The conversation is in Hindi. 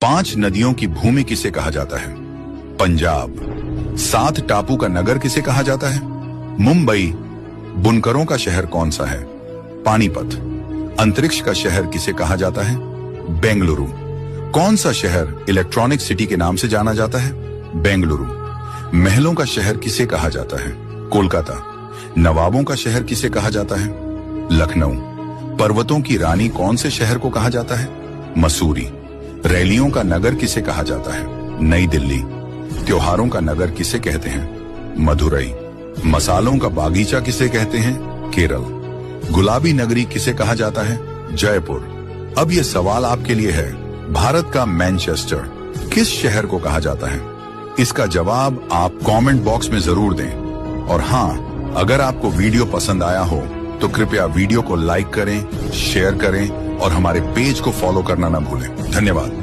5 नदियों की भूमि किसे कहा जाता है? पंजाब। 7 टापू का नगर किसे कहा जाता है? मुंबई। बुनकरों का शहर कौन सा है? पानीपत। अंतरिक्ष का शहर किसे कहा जाता है? बेंगलुरु। कौन सा शहर इलेक्ट्रॉनिक सिटी के नाम से जाना जाता है? बेंगलुरु। महलों का शहर किसे कहा जाता है? कोलकाता। नवाबों का शहर किसे कहा जाता है? लखनऊ। पर्वतों की रानी कौन से शहर को कहा जाता है? मसूरी। रैलियों का नगर किसे कहा जाता है? नई दिल्ली। त्योहारों का नगर किसे कहते हैं? मदुरई। मसालों का बागीचा किसे कहते हैं? केरल। गुलाबी नगरी किसे कहा जाता है? जयपुर। अब यह सवाल आपके लिए है, भारत का मैनचेस्टर किस शहर को कहा जाता है? इसका जवाब आप कमेंट बॉक्स में जरूर दें। और हाँ, अगर आपको वीडियो पसंद आया हो तो कृपया वीडियो को लाइक करें, शेयर करें और हमारे पेज को फॉलो करना ना भूलें। धन्यवाद।